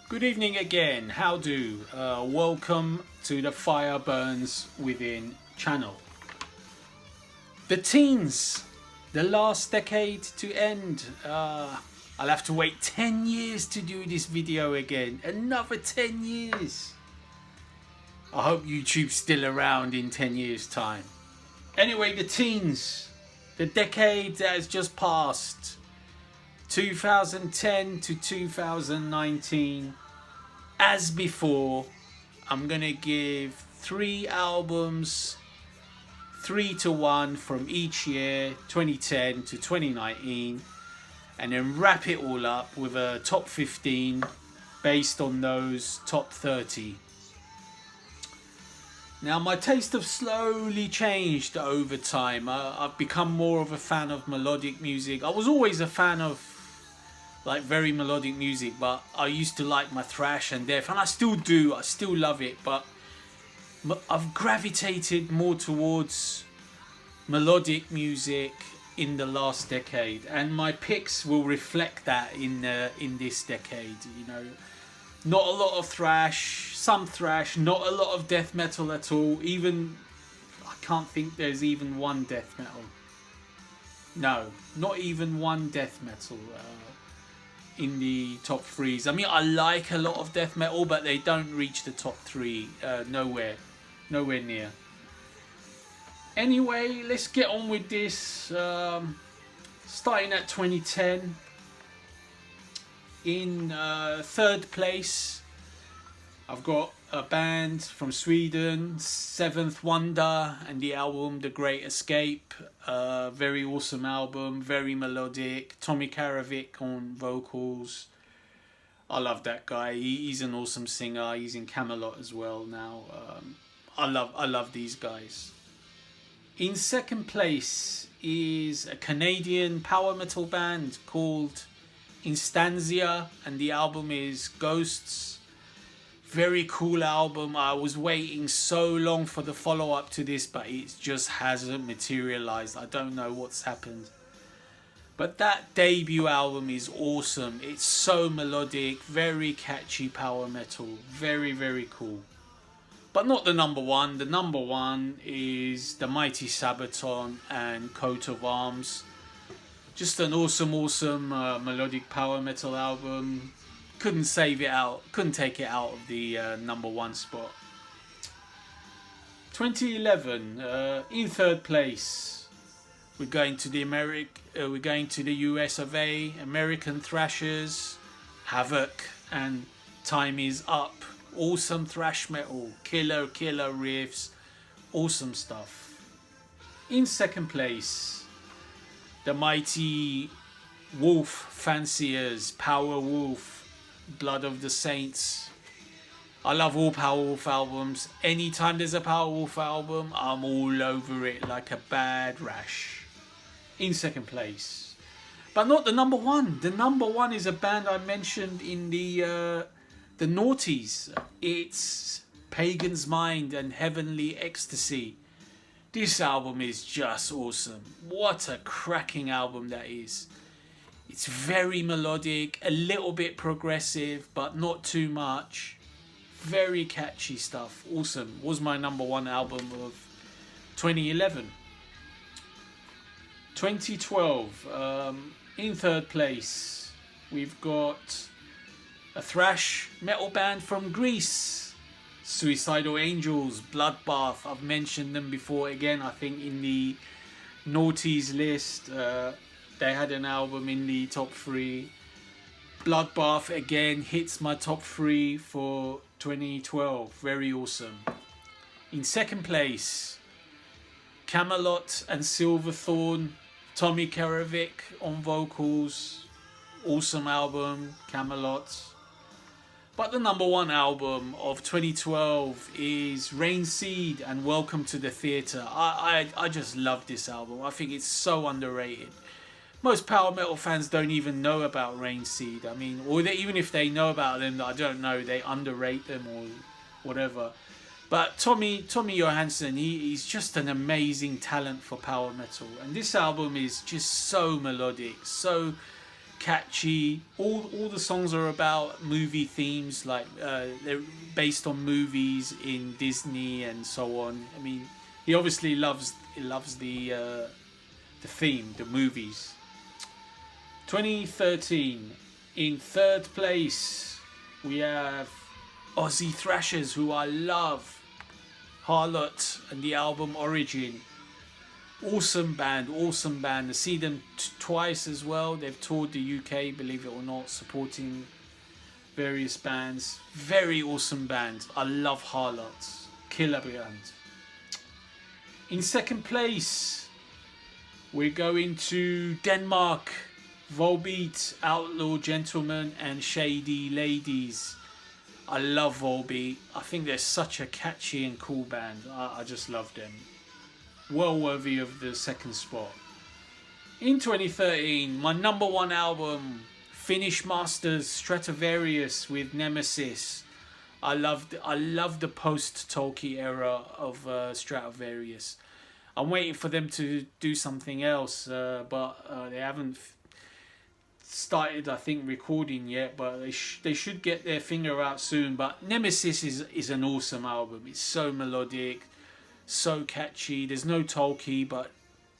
Good evening again, how do? Welcome to the Fire Burns Within channel. The teens, the last decade to end. I'll have to wait 10 years to do this video again. Another 10 years. I hope YouTube's still around in 10 years time. Anyway, the teens, the decade that has just passed. 2010 to 2019. As before, I'm gonna give 3 albums 3 to 1 from each year, 2010 to 2019, and then wrap it all up with a top 15 based on those top 30. Now, my taste have slowly changed over time. I've become more of a fan of melodic music. I was always a fan of like very melodic music, but I used to like my thrash and death, and I still do. I still love it, but I've gravitated more towards melodic music in the last decade, and my picks will reflect that in this decade. You know, not a lot of thrash, some thrash, not a lot of death metal at all. Even I can't think there's even one death metal. No, not even one death metal in the top 3s. I mean, I like a lot of death metal, but they don't reach the top 3. Nowhere near. Anyway, let's get on with this. Starting at 2010, in 3rd place, I've got a band from Sweden, Seventh Wonder, and the album The Great Escape. Very awesome album, very melodic. Tommy Karavik on vocals. I love that guy. He's an awesome singer. He's in Camelot as well now. I love these guys. In 2nd place is a Canadian power metal band called Instanzia, and the album is Ghosts. Very cool album. I was waiting so long for the follow-up to this, but it just hasn't materialized. I don't know what's happened. But that debut album is awesome. It's so melodic, very catchy power metal. Very, very cool. But not the number one. The number one is the Mighty Sabaton and Coat of Arms. Just an awesome melodic power metal album. Couldn't save it out. Couldn't take it out of the number 1 spot. 2011, in 3rd place, we're going to the US of A. American Thrashers, Havoc, and Time Is Up. Awesome thrash metal, killer riffs, awesome stuff. In 2nd place, the mighty Wolf Fanciers, Power Wolf, Blood of the Saints. I love all Powerwolf albums. Anytime there's a Powerwolf album, I'm all over it like a bad rash. In 2nd place. But not the number 1. The number 1 is a band I mentioned in the noughties. It's Pagan's Mind and Heavenly Ecstasy. This album is just awesome. What a cracking album that is. It's very melodic, a little bit progressive, but not too much. Very catchy stuff. Awesome. Was my number 1 album of 2011. 2012, in 3rd place, we've got a thrash metal band from Greece, Suicidal Angels, Bloodbath. I've mentioned them before again, I think in the noughties list. They had an album in the top 3. Bloodbath again hits my top 3 for 2012. Very awesome. In 2nd place, Camelot and Silverthorn, Tommy Karavik on vocals. Awesome album, Camelot. But the number 1 album of 2012 is Rain Seed and Welcome to the Theatre. I just love this album. I think it's so underrated. Most power metal fans don't even know about Rain Seed. I mean, or even if they know about them, I don't know, they underrate them or whatever. But Tommy Johansson, he's just an amazing talent for power metal. And this album is just so melodic, so catchy. All the songs are about movie themes, like they're based on movies in Disney and so on. I mean, he obviously loves the theme, the movies. 2013, in third place we have Aussie Thrashers, who I love. Harlot and the album Origin. Awesome band, awesome band. I see them twice as well. They've toured the UK, believe it or not, supporting various bands. Very awesome band. I love Harlot. Killer band. In second place, we're going to Denmark. Volbeat, Outlaw Gentlemen and Shady Ladies. I love Volbeat. I think they're such a catchy and cool band. I just love them. Well worthy of the second spot. In 2013, my number one album, Finnish Masters Stratovarius with Nemesis. I love the post-Tolkien era of Stratovarius. I'm waiting for them to do something else, but they haven't started, I think, recording yet, but they should get their finger out soon. But Nemesis is an awesome album. It's so melodic, so catchy. There's no Tolkien, but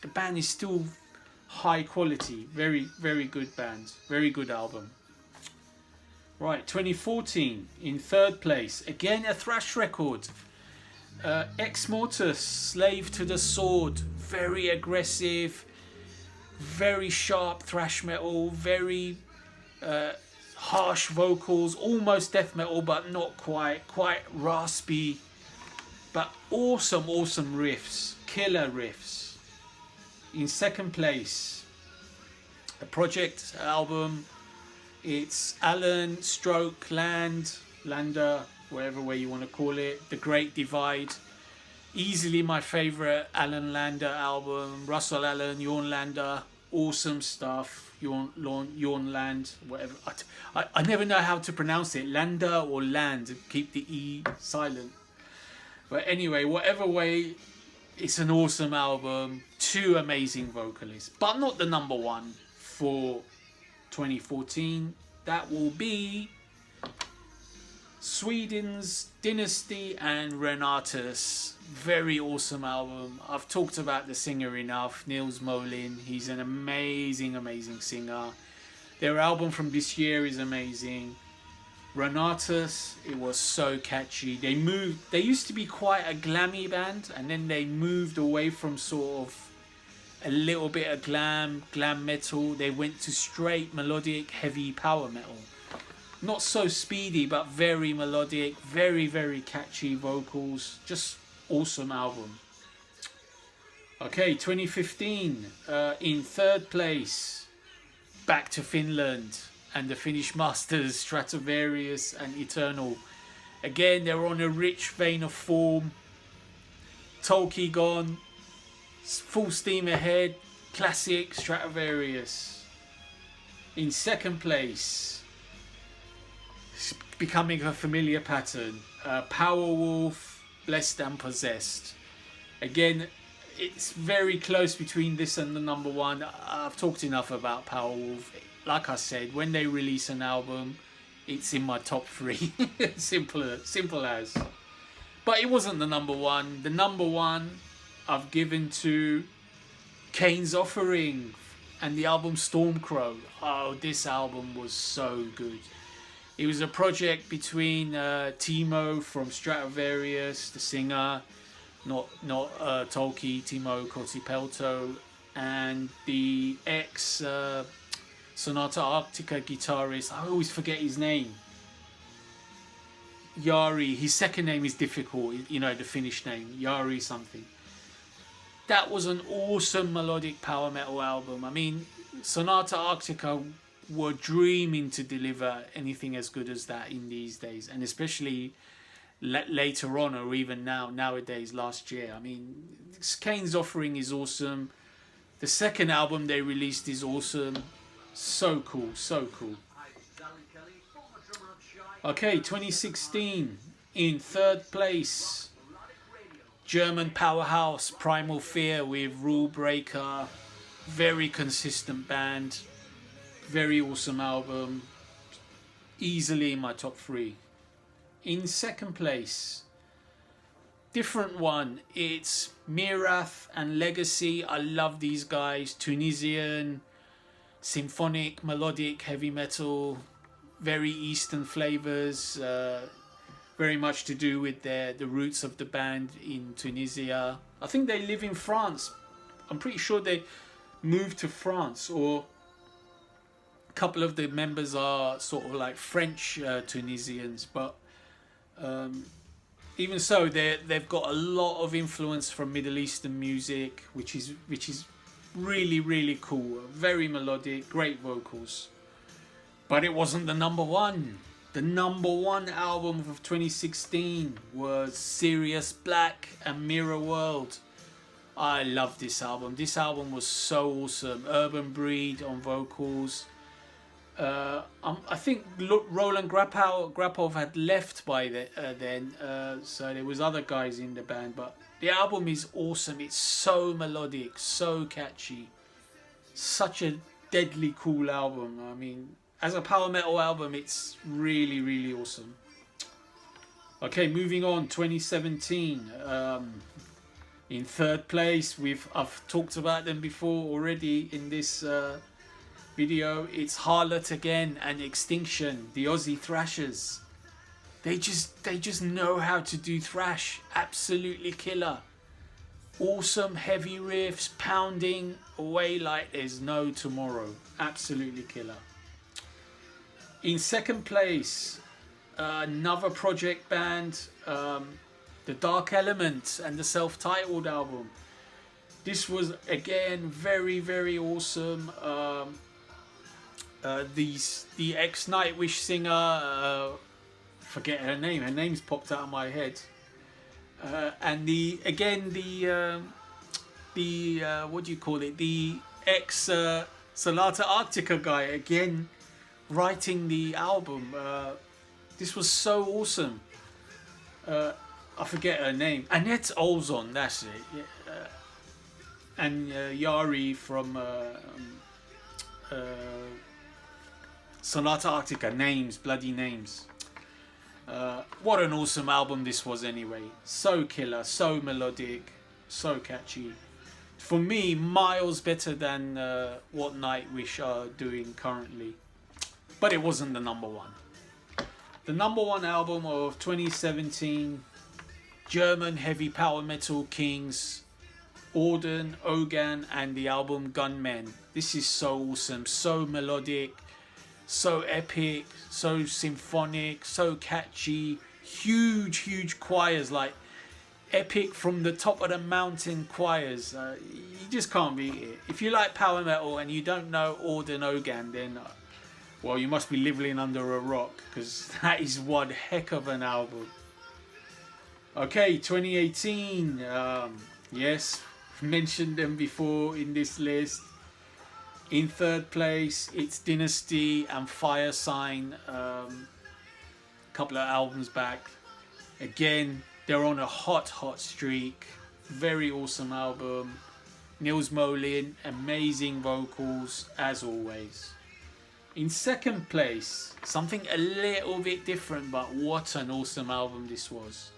the band is still high quality. Very, very good band. Very good album. Right, 2014, in third place, again a thrash record. Ex Mortis, Slave to the Sword. Very aggressive, very sharp thrash metal, very harsh vocals, almost death metal but not quite raspy, but awesome riffs, killer riffs. In second place, a project album. It's Alan Stroke Lander, whatever way you want to call it, The Great Divide. Easily my favourite Alan Lander album. Russell Allen, Jorn Lander, awesome stuff. Jorn Land, whatever. I never know how to pronounce it, Lander or Land. Keep the E silent. But anyway, whatever way, it's an awesome album. Two amazing vocalists, but not the number one for 2014. That will be Sweden's Dynasty and Renatus. Very awesome album. I've talked about the singer enough, Nils Molin. He's an amazing singer. Their album from this year is amazing. Renatus, it was so catchy. They used to be quite a glammy band, and then they moved away from sort of a little bit of glam metal. They went to straight melodic heavy power metal. Not so speedy, but very melodic, very catchy vocals. Just awesome album. Okay, 2015, in third place, back to Finland and the Finnish Masters Stratovarius and Eternal. Again, they're on a rich vein of form. Tolkien gone, full steam ahead, classic Stratovarius. In second place, becoming a familiar pattern, Powerwolf, Blessed and Possessed. Again, it's very close between this and the number one. I've talked enough about Powerwolf. Like I said, when they release an album, it's in my top three. simple as. But it wasn't the number one. The number one I've given to Kane's Offering and the album Stormcrow. Oh, this album was so good. It was a project between Timo from Stratovarius, the singer, not Tolkien, Timo Kotipelto, and the ex Sonata Arctica guitarist. I always forget his name. Jari. His second name is difficult. You know, the Finnish name, Jari something. That was an awesome melodic power metal album. I mean, Sonata Arctica were dreaming to deliver anything as good as that in these days, and especially later on, or even nowadays, last year. I mean, Kane's Offering is awesome. The second album they released is awesome. So cool. Okay, 2016, in third place, German powerhouse Primal Fear with Rule Breaker. Very consistent band. Very awesome album. Easily in my top 3. In second place, different one. It's Mirath and Legacy. I love these guys. Tunisian, symphonic, melodic, heavy metal, very Eastern flavors. Very much to do with the roots of the band in Tunisia. I think they live in France. I'm pretty sure they moved to France, or a couple of the members are sort of like French Tunisians, but even so, they've got a lot of influence from Middle Eastern music, which is really cool. Very melodic, great vocals. But it wasn't the number one. The number one album of 2016 was Sirius Black and Mirror World. I love this album. This album was so awesome. Urban Breed on vocals. I think Roland Grapov had left by then, so there was other guys in the band. But the album is awesome. It's so melodic, so catchy. Such a deadly cool album. I mean, as a power metal album, it's really awesome. Okay, moving on. 2017. In third place, I've talked about them before already in this video. It's Harlot again and Extinction, the Aussie thrashers. They just know how to do thrash. Absolutely killer. Awesome heavy riffs, pounding away like there's no tomorrow. Absolutely killer. In second place, another project band, The Dark Element and the self-titled album. This was again very awesome. The ex-Nightwish singer, forget her name. Her name's popped out of my head. And the what do you call it? The ex Sonata Arctica guy again, writing the album. This was so awesome. I forget her name. Annette Olzon, that's it. And Yari from Sonata Arctica. Names, bloody names. What an awesome album this was anyway. So killer, so melodic, so catchy. For me, miles better than what Nightwish are doing currently. But it wasn't the number one. The number one album of 2017, German heavy power metal kings, Orden, Ogan, and the album Gunmen. This is so awesome, so melodic, so epic, so symphonic, so catchy. Huge choirs, like epic from the top of the mountain choirs. You just can't beat it. If you like power metal and you don't know Orden Ogan, then well, you must be living under a rock, because that is one heck of an album. Okay, 2018. Yes, mentioned them before in this list. In third place, it's Dynasty and Fire Sign. A couple of albums back. Again, they're on a hot streak. Very awesome album. Nils Molin, amazing vocals as always. In second place, something a little bit different, but what an awesome album this was.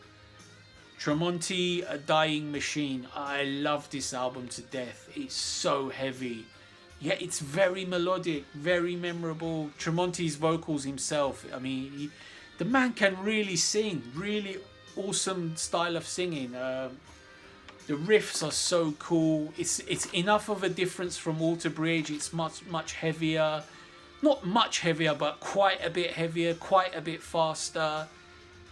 Tremonti, A Dying Machine. I love this album to death. It's so heavy. Yet it's very melodic, very memorable. Tremonti's vocals himself, I mean, the man can really sing. Really awesome style of singing. The riffs are so cool. It's enough of a difference from Alter Bridge. It's much heavier. Not much heavier, but quite a bit heavier, quite a bit faster,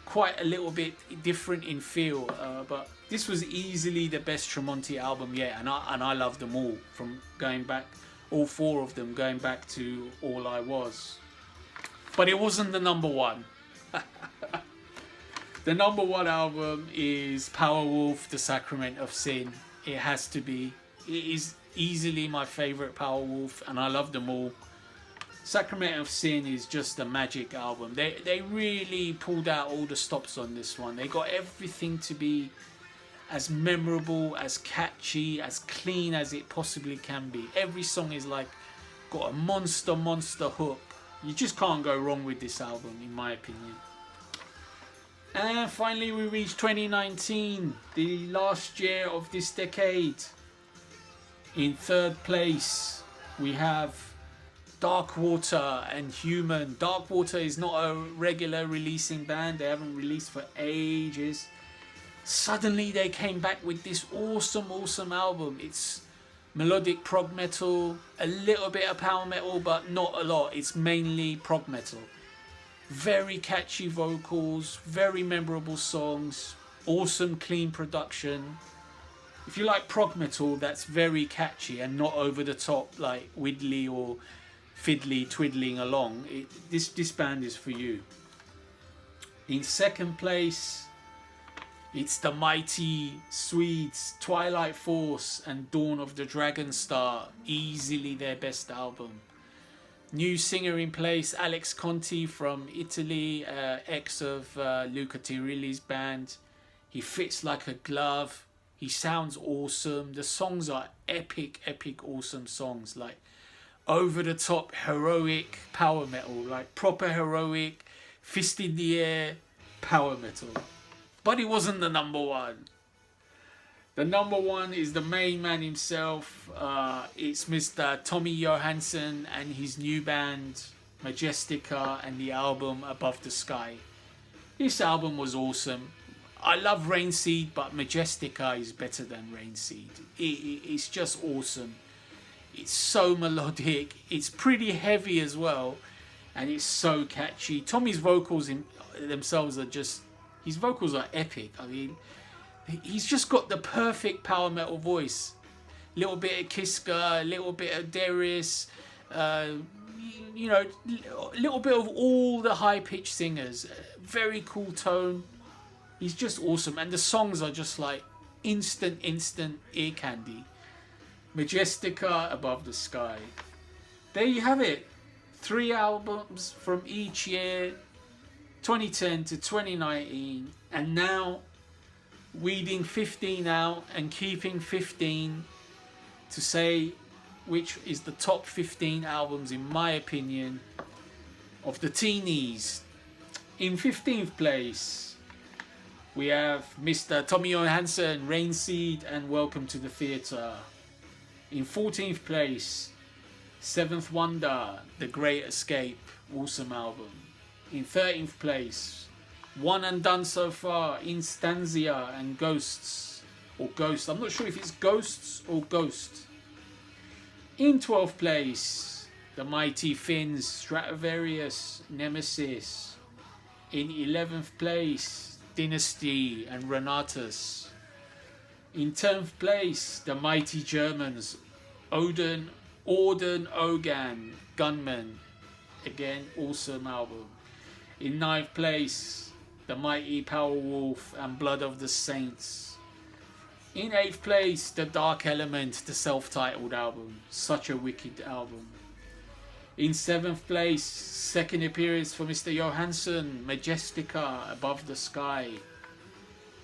quite a little bit different in feel. But this was easily the best Tremonti album yet, and I love them all, from going back, all four of them, going back to All I Was. But it wasn't the number one. The number one album is Powerwolf, The Sacrament of Sin. It has to be. It is easily my favourite Powerwolf, and I love them all. Sacrament of Sin is just a magic album. They really pulled out all the stops on this one. They got everything to be as memorable, as catchy, as clean as it possibly can be. Every song is like Got a monster hook. You just can't go wrong with this album, in my opinion. And finally we reached 2019, the last year of this decade. In third place we have Darkwater and Human. Darkwater is not a regular releasing band. They haven't released for ages. Suddenly they came back with this awesome album. It's melodic prog metal, a little bit of power metal, but not a lot. It's mainly prog metal. Very catchy vocals, very memorable songs, awesome clean production. If you like prog metal that's very catchy and not over the top like widdly or fiddly twiddling along, this band is for you. In second place, it's the mighty Swedes, Twilight Force and Dawn of the Dragon Star, easily their best album. New singer in place, Alex Conti from Italy, ex of Luca Tirilli's band. He fits like a glove. He sounds awesome. The songs are epic, awesome songs. Like over the top, heroic power metal. Like proper heroic, fist in the air power metal. But it wasn't the number one. The number one is the main man himself. It's Mr. Tommy Johansson and his new band Majestica and the album Above the Sky. This album was awesome. I love Rainseed, but Majestica is better than Rainseed. It's just awesome. It's so melodic. It's pretty heavy as well. And it's so catchy. Tommy's vocals themselves are just... His vocals are epic. I mean... He's just got the perfect power metal voice. Little bit of Kiska, a little bit of Darius, you know, a little bit of all the high-pitched singers. Very cool tone. He's just awesome. And the songs are just like instant ear candy. Majestica, Above the Sky. There you have it. 3 albums from each year, 2010 to 2019. And now... weeding 15 out and keeping 15 to say which is the top 15 albums in my opinion of the Teenies. In 15th place we have Mr. Tommy Johansson, Rainseed and Welcome to the Theatre. In 14th place, Seventh Wonder, The Great Escape, awesome album. In 13th place, One and Done So Far, Instanzia and Ghosts, or Ghost, I'm not sure if it's Ghosts or Ghost. In 12th place, the Mighty Finns, Stratovarius, Nemesis. In 11th place, Dynasty and Renatus. In 10th place, the Mighty Germans, Orden Ogan, Gunman, again awesome album. In 9th place, the Mighty Powerwolf and Blood of the Saints. In 8th place, The Dark Element, the self-titled album. Such a wicked album. In 7th place, second appearance for Mr. Johansson, Majestica, Above the Sky.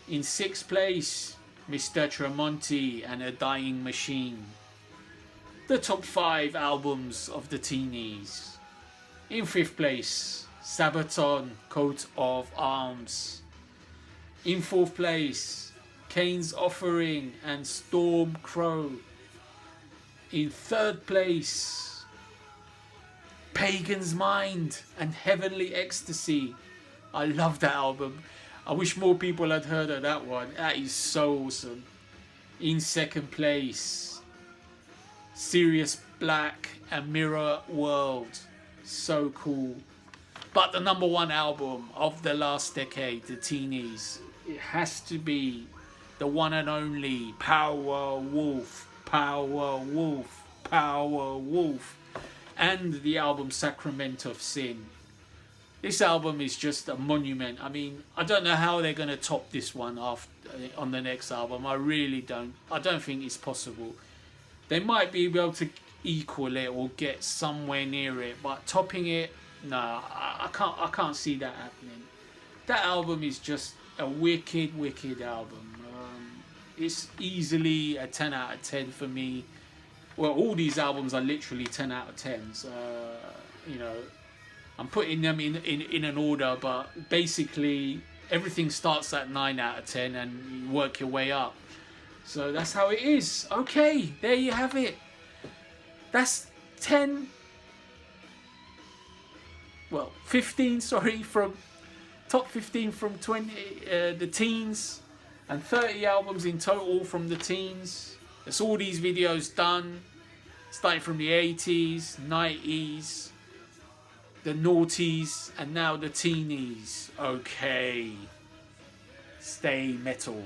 In 6th place, Mr. Tremonti and A Dying Machine. The top 5 albums of the Teenies. In 5th place, Sabaton, Coat of Arms. In 4th place, Cain's Offering and Storm Crow. In 3rd place, Pagan's Mind and Heavenly Ecstasy. I love that album. I wish more people had heard of that one. That is so awesome. In 2nd place, Sirius Black and Mirror World. So cool. But the number 1 album of the last decade, the Teenies, it has to be the one and only Power Wolf, and the album Sacrament of Sin. This album is just a monument. I mean, I don't know how they're going to top this one on the next album. I really don't. I don't think it's possible. They might be able to equal it or get somewhere near it, but topping it, no, I can't see that happening. That album is just a wicked album. It's easily a 10 out of 10 for me. well, all these albums are literally 10 out of 10s. You know, I'm putting them in an order, but basically everything starts at 9 out of 10 and you work your way up. So that's how it is. Okay, there you have it. That's 15, sorry, from top 15 from 20 the teens, and 30 albums in total from the teens. That's all these videos done, starting from the 80s, 90s, the noughties, and now the teenies. Okay, stay metal.